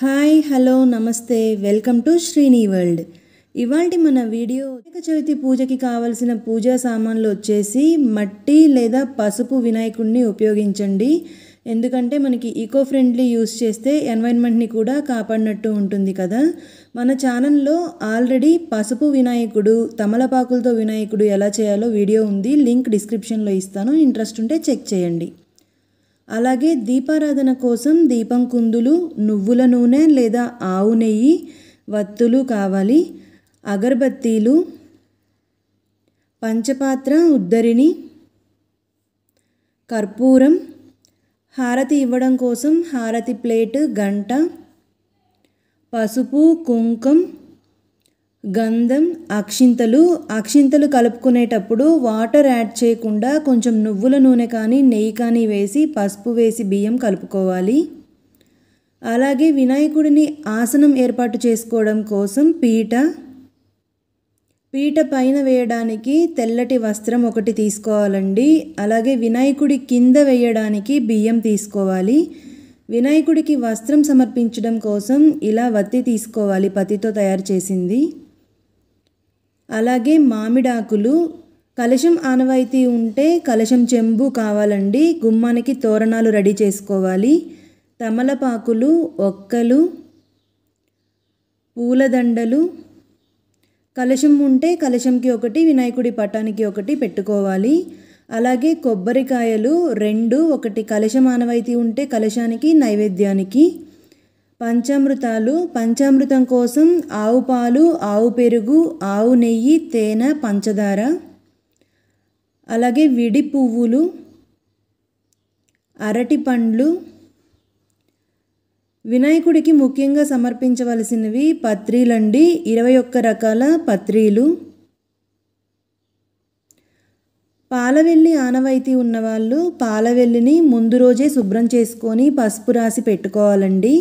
Hi hello నమస్తే welcome to Srini world. ఇవాల్టి మన వీడియో వినాయక చవితి పూజకి కావలసిన పూజా సామాన్లు వచ్చేసి మట్టి లేదా పసుపు వినాయకుడిని ఉపయోగించండి. ఎందుకంటే మనకి ఈకో ఫ్రెండ్లీ యూస్ చేస్తే ఎన్వైరన్మెంట్ని కూడా కాపాడినట్టు ఉంటుంది కదా. మన ఛానల్లో ఆల్రెడీ పసుపు వినాయకుడు, తమలపాకులతో వినాయకుడు ఎలా చేయాలో వీడియో ఉంది, లింక్ డిస్క్రిప్షన్లో ఇస్తాను, ఇంట్రెస్ట్ ఉంటే చెక్ చేయండి. అలాగే దీపారాధన కోసం దీపం కుందులు, నువ్వుల నూనె లేదా ఆవు నెయ్యి, వత్తులు కావాలి, అగరబత్తీలు, పంచపాత్ర, ఉద్దరిని, కర్పూరం, హారతి ఇవ్వడం కోసం హారతి ప్లేట్, గంట, పసుపు, కుంకుమ, గంధం, అక్షింతలు కలుపుకునేటప్పుడు వాటర్ యాడ్ చేయకుండా కొంచెం నువ్వుల నూనె కానీ నెయ్యి కానీ వేసి పసుపు వేసి బియ్యం కలుపుకోవాలి. అలాగే వినాయకుడిని ఆసనం ఏర్పాటు చేసుకోవడం కోసం పీట పైన వేయడానికి తెల్లటి వస్త్రం ఒకటి తీసుకోవాలండి. అలాగే వినాయకుడి కింద వేయడానికి బియ్యం తీసుకోవాలి. వినాయకుడికి వస్త్రం సమర్పించడం కోసం ఇలా వత్తి తీసుకోవాలి, పత్తితో తయారు చేసింది. అలాగే మామిడాకులు, కలశం ఆనవాయితీ ఉంటే కలశం చెంబు కావాలండి. గుమ్మానికి తోరణాలు రెడీ చేసుకోవాలి. తమలపాకులు, ఒక్కలు, పూలదండలు, కలశం ఉంటే కలశంకి ఒకటి, వినాయకుడి పటానికి ఒకటి పెట్టుకోవాలి. అలాగే కొబ్బరికాయలు 2, ఒకటి కలశం ఆనవాయితీ ఉంటే కలశానికి, నైవేద్యానికి. పంచామృతం కోసం ఆవు పాలు, ఆవు పెరుగు, ఆవు నెయ్యి, తేనె, పంచదార. అలాగే విడి పువ్వులు, అరటి పండ్లు. వినాయకుడికి ముఖ్యంగా సమర్పించవలసినవి పత్రీలండి, 21 రకాల పత్రీలు. పాలవెల్లి ఆనవాయితీ ఉన్నవాళ్ళు పాలవెల్లిని ముందు రోజే శుభ్రం చేసుకొని పసుపు రాసి పెట్టుకోవాలండి.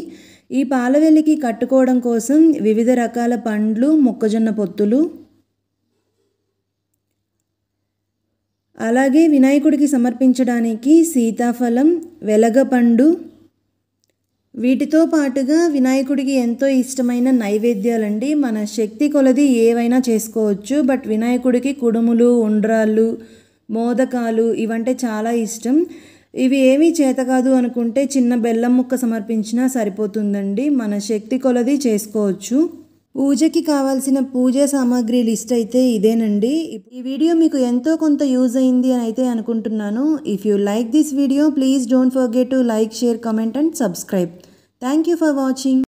ఈ పాలవెల్లికి కట్టుకోవడం కోసం వివిధ రకాల పండ్లు, మొక్కజొన్న పొత్తులు. అలాగే వినాయకుడికి సమర్పించడానికి సీతాఫలం, వెలగపండు. వీటితో పాటుగా వినాయకుడికి ఎంతో ఇష్టమైన నైవేద్యాలండి. మన శక్తి కొలది ఏవైనా చేసుకోవచ్చు, బట్ వినాయకుడికి కుడుములు, ఉండ్రాళ్ళు, మోదకాలు ఇవంటే చాలా ఇష్టం. ఇవి ఏమీ చేత కాదు అనుకుంటే చిన్న బెల్లం ముక్క సమర్పించినా సరిపోతుందండి. మన శక్తి కొలది చేసుకోవచ్చు. పూజకి కావాల్సిన పూజా సామాగ్రి లిస్ట్ అయితే ఇదేనండి. ఈ వీడియో మీకు ఎంతో కొంత యూజ్ అయింది అని అయితే అనుకుంటున్నాను. If you like this video please don't forget to like, share, comment and subscribe. Thank you for watching.